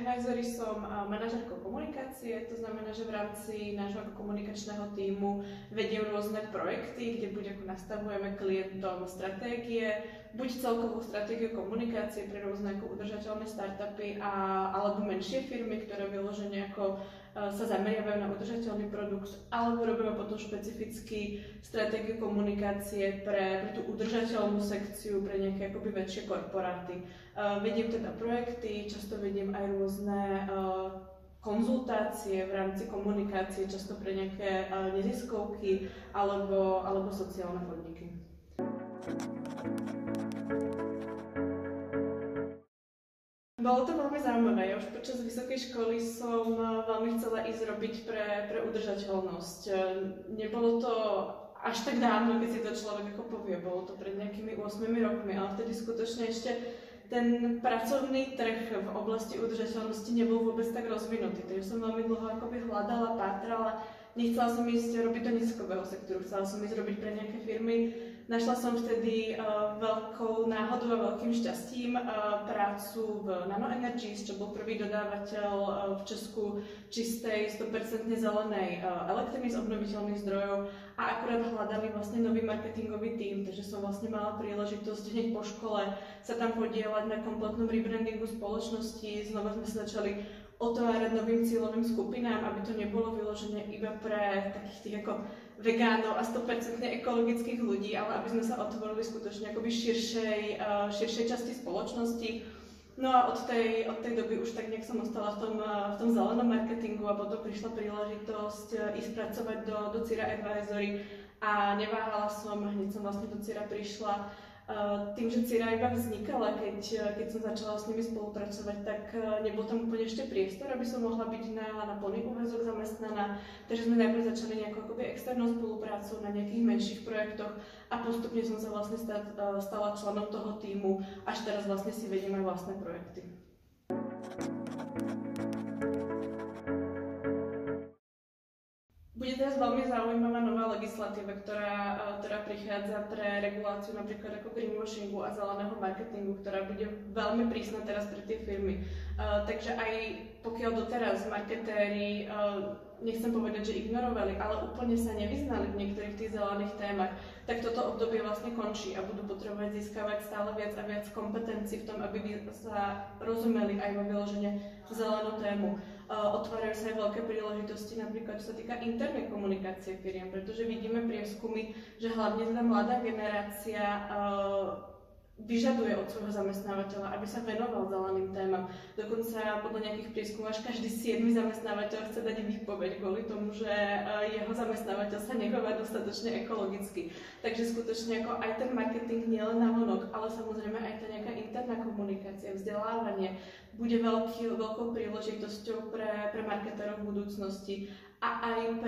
Advisory som manažérkou komunikácie, to znamená, že v rámci nášho komunikačného tímu vediem rôzne projekty, kde buď ako nastavujeme klientom stratégie, buď celkovú stratégiu komunikácie pre rôzne ako udržateľné startupy alebo menšie firmy, ktoré vyložene ako sa zameriavajú na udržateľný produkt, alebo robíme potom špecificky stratégiu komunikácie pre tú udržateľnú sekciu, pre nejaké akoby väčšie korporáty. Vediem teda projekty, často vediem aj rôzne konzultácie v rámci komunikácie, často pre nejaké neziskovky alebo sociálne podniky. Bolo to veľmi zaujímavé. Ja už počas vysokej školy som veľmi chcela ísť robiť pre udržateľnosť. Nebolo to až tak dávno, keď si to človek ako povie. Bolo to pred nejakými 8 rokmi, ale vtedy skutočne ešte ten pracovný trh v oblasti udržateľnosti nebol vôbec tak rozvinutý. Takže som veľmi dlho akoby hľadala, pátrala. Nechcela som ísť robiť do neziskového sektoru, chcela som ísť robiť pre nejaké firmy. Našla som vtedy veľkou náhodou a veľkým šťastím prácu v NanoEnergies, čo bol prvý dodávateľ v Česku čistej, 100% zelenej elektriny z obnoviteľných zdrojov a akurát hľadali vlastne nový marketingový tím, takže som vlastne mala príležitosť hneď po škole sa tam podieľať na kompletnom rebrandingu spoločnosti. Znova sme sa začali otvárať novým cieľovým skupinám, aby to nebolo vyložené iba pre takých tých ako vegánov a 100% ekologických ľudí, ale aby sme sa otvorili skutočne akoby širšej časti spoločnosti. No a od tej doby už tak nejak som ostala v tom zelenom marketingu a potom prišla príležitosť ísť pracovať do Cira Advisory a neváhala som, hneď som vlastne do Cira prišla. Tým, že Cira iba vznikala, keď som začala s nimi spolupracovať, tak nebol tam úplne ešte priestor, aby som mohla byť na plný úväzok zamestnaná. Takže sme najprv začali nejakú akoby externou spoluprácu na nejakých menších projektoch a postupne som sa vlastne stala členom toho tímu, až teraz vlastne si vediem aj vlastné projekty. Bude teraz veľmi zaujímavá nová legislatíva, ktorá prichádza pre reguláciu napríklad ako greenwashingu a zeleného marketingu, ktorá bude veľmi prísna teraz pre tie firmy. Takže aj pokiaľ doteraz marketéri, nechcem povedať, že ignorovali, ale úplne sa nevyznali v niektorých tých zelených témach, tak toto obdobie vlastne končí a budú potrebovať získavať stále viac a viac kompetencií v tom, aby sa rozumeli aj vo vyložene zelenú tému. Otvárajú sa aj veľké príležitosti, napríklad čo sa týka internej komunikácie firiem, pretože vidíme prieskumy, že hlavne tá mladá generácia vyžaduje od svojho zamestnávateľa, aby sa venoval zeleným témam. Dokonca podľa nejakých prieskumov až každý 7. zamestnávateľ chce dať výpoveď kvôli tomu, že jeho zamestnávateľ sa nechová dostatočne ekologicky. Takže skutočne ako aj ten marketing nielen na vonok, ale samozrejme aj tá nejaká interná komunikácia, vzdelávanie bude veľkou príležitosťou pre marketérov v budúcnosti a aj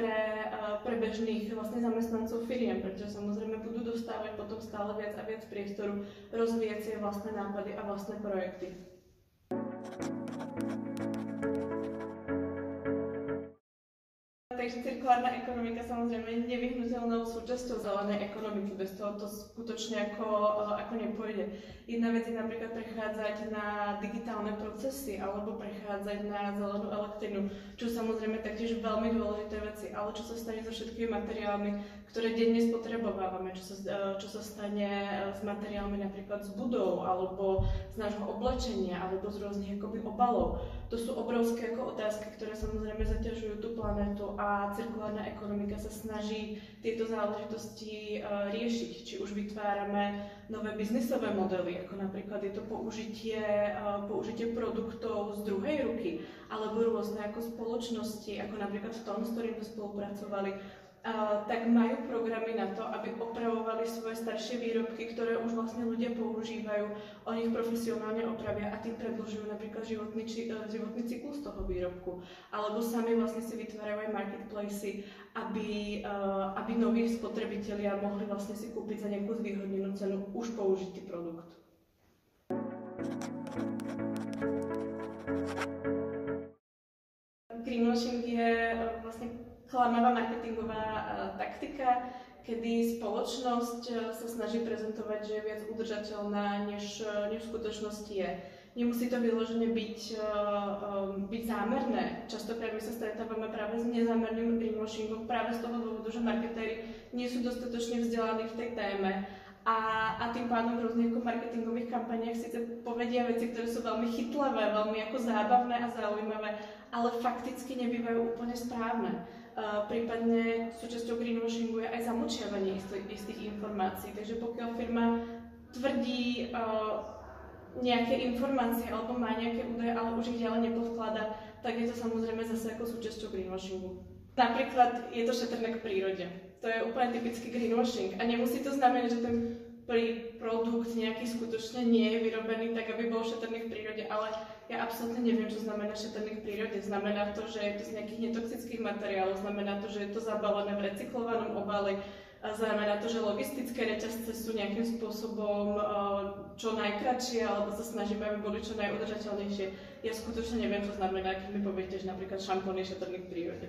pre bežných vlastne zamestnancov firiem, pretože samozrejme budú dostávať potom stále viac a viac priestoru rozvíjať si vlastné nápady a vlastné projekty. Takže cirkulárna ekonomika samozrejme je nevyhnuteľnou súčasťou zelenej ekonomiky, bez toho to skutočne ako nepôjde. Jedna vec je napríklad prechádzať na digitálne procesy alebo prechádzať na zelenú elektrinu, čo samozrejme taktiež veľmi dôležité veci, ale čo sa stane so všetkými materiálmi, ktoré denne spotrebovávame, čo sa stane s materiálmi napríklad z budov alebo z nášho oblečenia alebo z rôznych akoby obalov. To sú obrovské otázky, ktoré samozrejme zaťažujú tú planetu a cirkulárna ekonomika sa snaží tieto záležitosti riešiť. Či už vytvárame nové biznisové modely, ako napríklad je to použitie produktov z druhej ruky, alebo rôzne ako spoločnosti, ako napríklad Tom, s ktorým sme spolupracovali, tak majú programy na to, aby opravovali svoje staršie výrobky, ktoré už vlastne ľudia používajú, oni ich profesionálne opravia a tým predĺžujú napríklad životný cyklus toho výrobku. Alebo sami vlastne si vytvárajú aj marketplacy, aby noví spotrebitelia mohli vlastne si kúpiť za nejakú zvýhodnenú cenu už použitý produkt. Greenwashing je vlastne klamavá marketingová taktika, kedy spoločnosť sa snaží prezentovať, že je viac udržateľná, než v skutočnosti je. Nemusí to vyložene byť zámerné. Častokrát my sa stretávame práve s nezámerným greenwashingom práve z toho dôvodu, že marketéri nie sú dostatočne vzdelaní v tej téme a tým pádom v rôznych marketingových kampaniách síce povedia veci, ktoré sú veľmi chytlavé, veľmi ako zábavné a zaujímavé, ale fakticky nebývajú úplne správne. Prípadne súčasťou greenwashingu je aj zamočiavanie istých informácií. Takže pokiaľ firma tvrdí nejaké informácie alebo má nejaké údaje, ale už ich ďalej nepodkladá, tak je to samozrejme zase ako súčasťou greenwashingu. Napríklad je to šetrné k prírode. To je úplne typický greenwashing a nemusí to znamenať, že ten produkt nejaký skutočne nie je vyrobený tak, aby bol šetrný v prírode, ale ja absolútne neviem, čo znamená šetrný v prírode. Znamená to, že je to z nejakých netoxických materiálov, znamená to, že je to zabalené v recyklovanom obale, znamená to, že logistické reťazce sú nejakým spôsobom čo najkratšie, alebo sa snažíme, aby boli čo najudržateľnejšie. Ja skutočne neviem, čo znamená, keď mi poviete, že napríklad šampón je šetrný v prírode.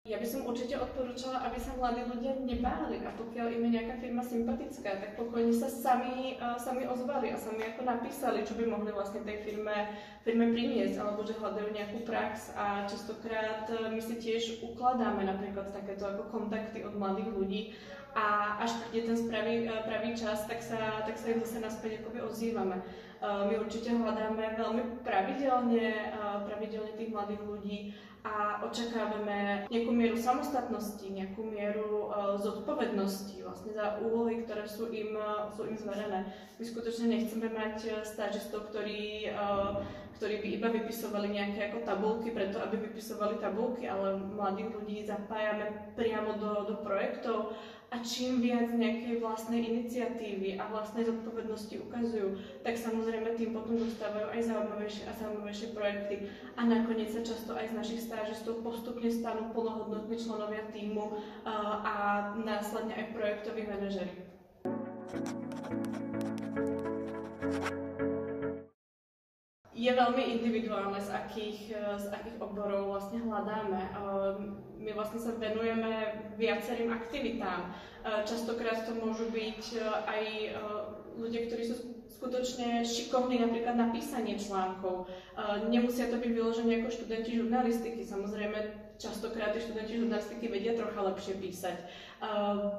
Ja by som určite odporúčala, aby sa mladí ľudia nebáli a pokiaľ im je nejaká firma sympatická, tak pokojne sa sami ozvali a sami ako napísali, čo by mohli vlastne tej firme priniesť, alebo že hľadajú nejakú prax a častokrát my si tiež ukladáme napríklad takéto ako kontakty od mladých ľudí a až príde ten pravý čas, tak sa im zase naspäť akoby ozývame. My určite hľadáme veľmi pravidelne tých mladých ľudí a očakávame nejakú mieru samostatnosti, nejakú mieru zodpovednosti vlastne za úlohy, ktoré sú im zverené. My skutočne nechceme mať stážistov, ktorí by iba vypisovali nejaké ako tabulky preto, aby vypisovali tabulky, ale mladých ľudí zapájame priamo do projektov a čím viac nejakej vlastnej iniciatívy a vlastnej zodpovednosti ukazujú, tak samozrejme tým potom dostávajú aj zaujímavejšie projekty a nakoniec sa často aj z našich stážistov postupne stanú plnohodnotní členovia tímu a následne aj projektoví manažeri. Je veľmi individuálne, z akých odborov vlastne hľadáme. My vlastne sa venujeme viacerým aktivitám. Častokrát to môžu byť aj ľudia, ktorí sú skutočne šikovní napríklad na písanie článkov. Nemusia to byť vyložené ako študenti žurnalistiky. Samozrejme, častokrát tí študenti žurnalistiky vedia trocha lepšie písať.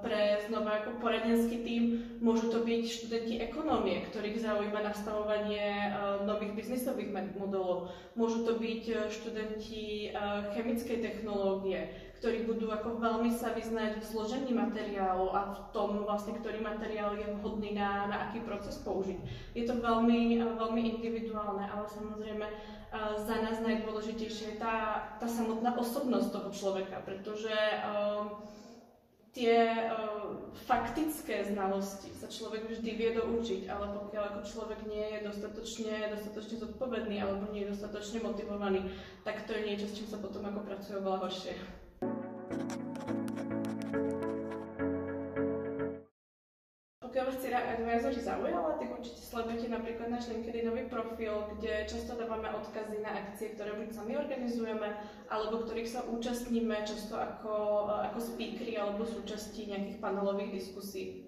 Pre znova ako poradenský tím môžu to byť študenti ekonómie, ktorých zaujíma nastavovanie nových biznisových modelov. Môžu to byť študenti chemickej technológie, ktorí budú ako veľmi sa vyznať v zložení materiálu a v tom vlastne, ktorý materiál je vhodný na aký proces použiť. Je to veľmi individuálne, ale samozrejme za nás najdôležitejšie je tá samotná osobnosť toho človeka, pretože tie faktické znalosti sa človek vždy vie doučiť, ale pokiaľ ako človek nie je dostatočne zodpovedný alebo nie je dostatočne motivovaný, tak to je niečo, s čím sa potom ako pracuje oveľa horšie. Pokiaľ vás Cira Advisory zaujala, tak určite sledujte napríklad náš LinkedInový profil, kde často dávame odkazy na akcie, ktoré buď sami organizujeme, alebo ktorých sa účastníme často ako speakery alebo súčasti nejakých panelových diskusí.